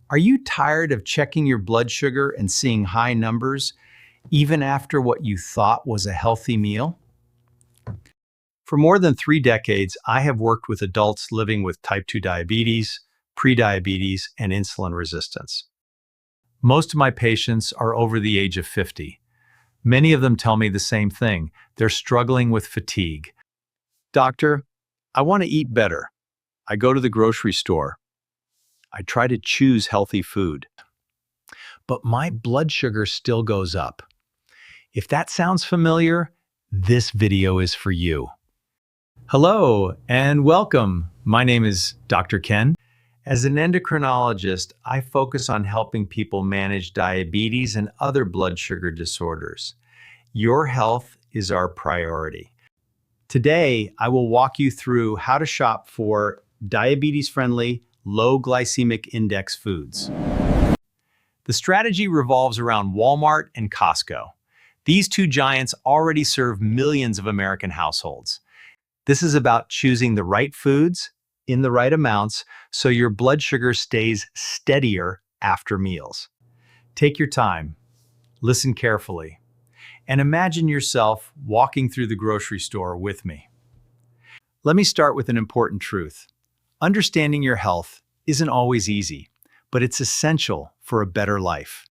Are you tired of checking your blood sugar and seeing high numbers, even after what you thought was a healthy meal? For more than 3 decades, I have worked with adults living with type 2 diabetes, prediabetes, and insulin resistance. Most of my patients are over the age of 50. Many of them tell me the same thing. They're struggling with fatigue. Doctor, I want to eat better. I go to the grocery store. I try to choose healthy food. But my blood sugar still goes up. If that sounds familiar, this video is for you. Hello and welcome. My name is Dr. Ken. As an endocrinologist, I focus on helping people manage diabetes and other blood sugar disorders. Your health is our priority. Today, I will walk you through how to shop for diabetes-friendly, low glycemic index foods. The strategy revolves around Walmart and Costco. These two giants already serve millions of American households. This is about choosing the right foods in the right amounts so your blood sugar stays steadier after meals. Take your time, listen carefully, and imagine yourself walking through the grocery store with me. Let me start with an important truth. Understanding your health isn't always easy, but it's essential for a better life.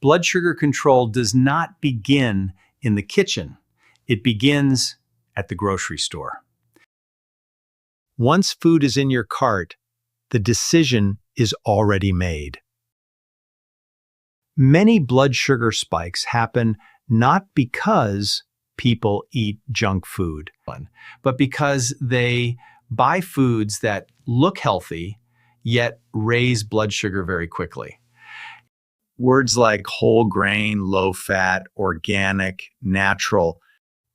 Blood sugar control does not begin in the kitchen. It begins at the grocery store. Once food is in your cart, the decision is already made. Many blood sugar spikes happen not because people eat junk food, but because they buy foods that look healthy, yet raise blood sugar very quickly. Words like whole grain, low fat, organic, natural,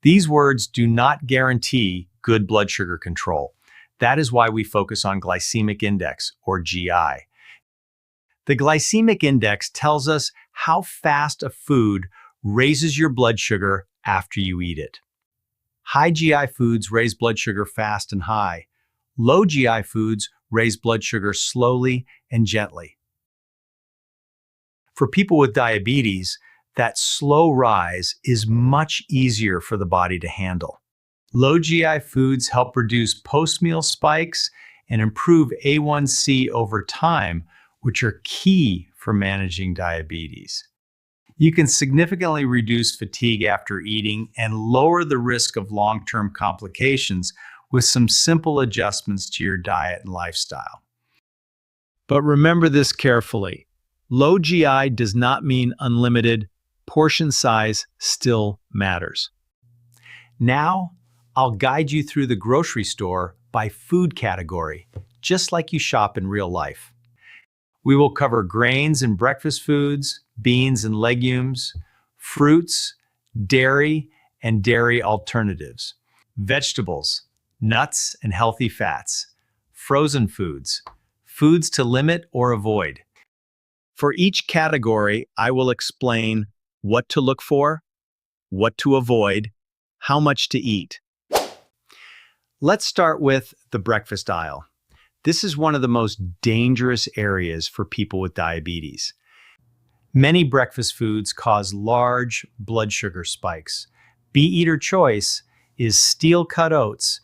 these words do not guarantee good blood sugar control. That is why we focus on glycemic index, or GI. The glycemic index tells us how fast a food raises your blood sugar after you eat it. High GI foods raise blood sugar fast and high. Low GI foods raise blood sugar slowly and gently. For people with diabetes, that slow rise is much easier for the body to handle. Low GI foods help reduce post-meal spikes and improve A1C over time, which are key for managing diabetes. You can significantly reduce fatigue after eating and lower the risk of long-term complications with some simple adjustments to your diet and lifestyle. But remember this carefully. Low GI does not mean unlimited. Portion size still matters. Now, I'll guide you through the grocery store by food category, just like you shop in real life. We will cover grains and breakfast foods, beans and legumes, fruits, dairy and dairy alternatives, vegetables, nuts and healthy fats, frozen foods, foods to limit or avoid. For each category, I will explain what to look for, what to avoid, how much to eat. Let's start with the breakfast aisle. This is one of the most dangerous areas for people with diabetes. Many breakfast foods cause large blood sugar spikes. Bee-eater choice is steel-cut oats.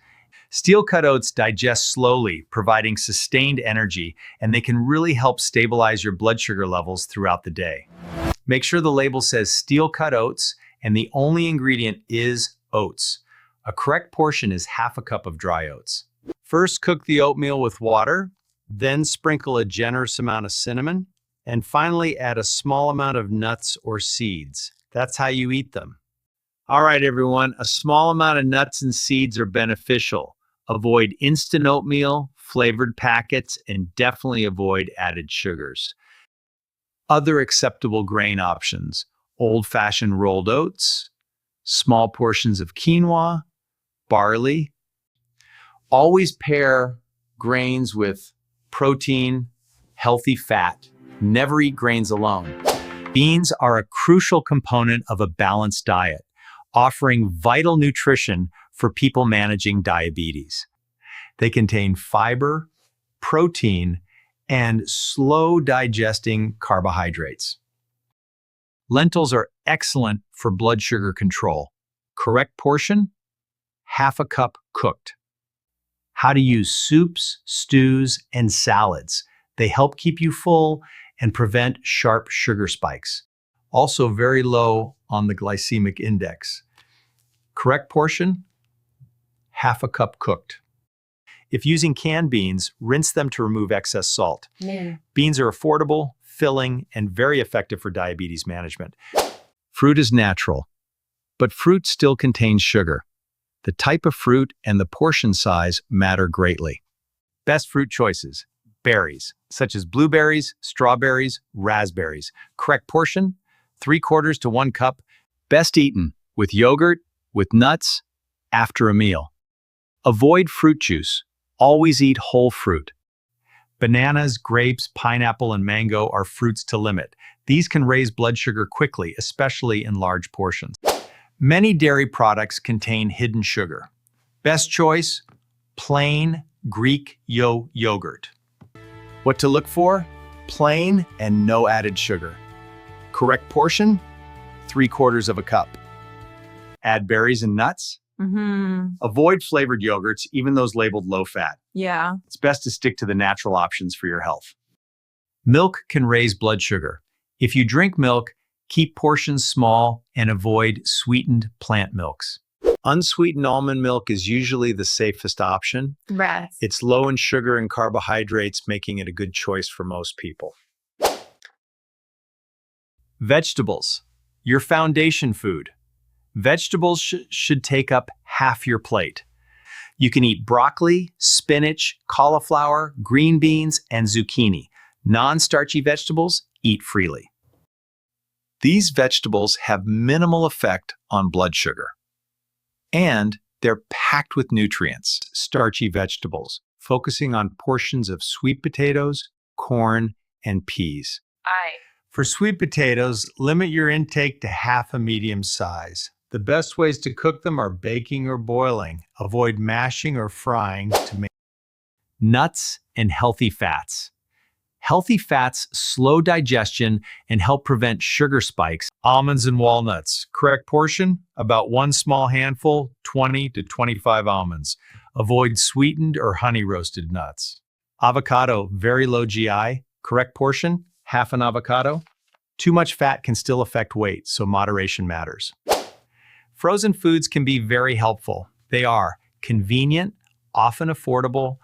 Steel-cut oats digest slowly, providing sustained energy, and they can really help stabilize your blood sugar levels throughout the day. Make sure the label says steel-cut oats, and the only ingredient is oats. A correct portion is half a cup of dry oats. First, cook the oatmeal with water, then sprinkle a generous amount of cinnamon, and finally add a small amount of nuts or seeds. That's how you eat them. All right, everyone, a small amount of nuts and seeds are beneficial. Avoid instant oatmeal, flavored packets, and definitely avoid added sugars. Other acceptable grain options: old-fashioned rolled oats, small portions of quinoa, barley. Always pair grains with protein, healthy fat. Never eat grains alone. Beans are a crucial component of a balanced diet, offering vital nutrition for people managing diabetes. They contain fiber, protein, and slow digesting carbohydrates. Lentils are excellent for blood sugar control. Correct portion, half a cup cooked. How to use soups, stews, and salads. They help keep you full and prevent sharp sugar spikes. Also very low on the glycemic index. Correct portion, half a cup cooked. If using canned beans, rinse them to remove excess salt. Beans are affordable, filling, and very effective for diabetes management. Fruit is natural, but fruit still contains sugar. The type of fruit and the portion size matter greatly. Best fruit choices: berries, such as blueberries, strawberries, raspberries. Correct portion, 3/4 to 1 cup. Best eaten with yogurt, with nuts, after a meal. Avoid fruit juice. Always eat whole fruit. Bananas, grapes, pineapple, and mango are fruits to limit. These can raise blood sugar quickly, especially in large portions. Many dairy products contain hidden sugar. Best choice, plain Greek yogurt. What to look for? Plain and no added sugar. Correct portion, 3/4 of a cup. Add berries and nuts. Avoid flavored yogurts, even those labeled low fat. Yeah. It's best to stick to the natural options for your health. Milk can raise blood sugar. If you drink milk, keep portions small and avoid sweetened plant milks. Unsweetened almond milk is usually the safest option. Right. It's low in sugar and carbohydrates, making it a good choice for most people. Vegetables, your foundation food. Vegetables should take up half your plate. You can eat broccoli, spinach, cauliflower, green beans, and zucchini. Non-starchy vegetables, eat freely. These vegetables have minimal effect on blood sugar. And they're packed with nutrients. Starchy vegetables, focusing on portions of sweet potatoes, corn, and peas. For sweet potatoes, limit your intake to half a medium size. The best ways to cook them are baking or boiling. Avoid mashing or frying to make nuts and healthy fats. Healthy fats slow digestion and help prevent sugar spikes. Almonds and walnuts. Correct portion, about 1 small handful, 20 to 25 almonds. Avoid sweetened or honey roasted nuts. Avocado, very low GI. Correct portion, half an avocado. Too much fat can still affect weight, so moderation matters. Frozen foods can be very helpful. They are convenient, often affordable,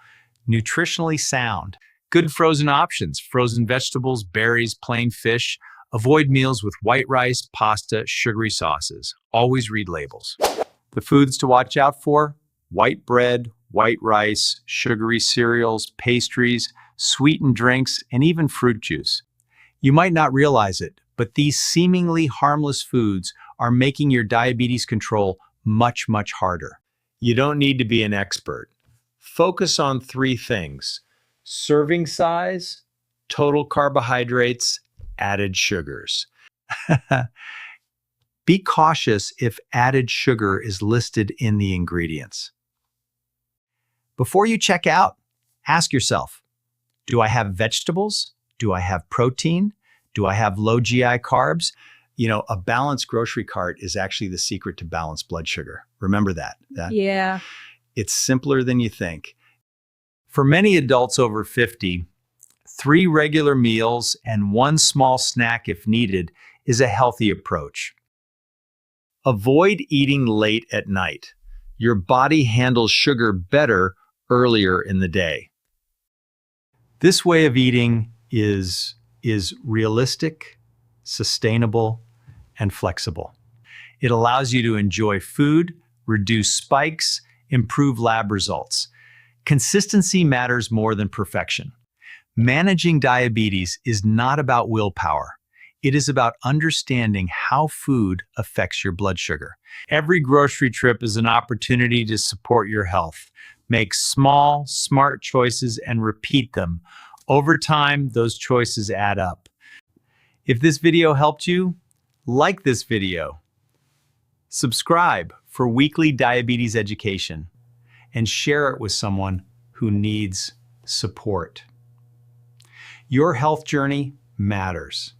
nutritionally sound. Good frozen options: frozen vegetables, berries, plain fish. Avoid meals with white rice, pasta, sugary sauces. Always read labels. The foods to watch out for: white bread, white rice, sugary cereals, pastries, sweetened drinks, and even fruit juice. You might not realize it, but these seemingly harmless foods are making your diabetes control much, much harder. You don't need to be an expert. Focus on 3 things: serving size, total carbohydrates, added sugars. Be cautious if added sugar is listed in the ingredients. Before you check out, ask yourself, do I have vegetables? Do I have protein? Do I have low GI carbs? A balanced grocery cart is actually the secret to balanced blood sugar. Remember that. Yeah. It's simpler than you think. For many adults over 50, 3 regular meals and 1 small snack if needed is a healthy approach. Avoid eating late at night. Your body handles sugar better earlier in the day. This way of eating is realistic, sustainable, and flexible. It allows you to enjoy food, reduce spikes, improve lab results. Consistency matters more than perfection. Managing diabetes is not about willpower. It is about understanding how food affects your blood sugar. Every grocery trip is an opportunity to support your health. Make small, smart choices and repeat them. Over time, those choices add up. If this video helped you, like this video. Subscribe for weekly diabetes education and share it with someone who needs support. Your health journey matters.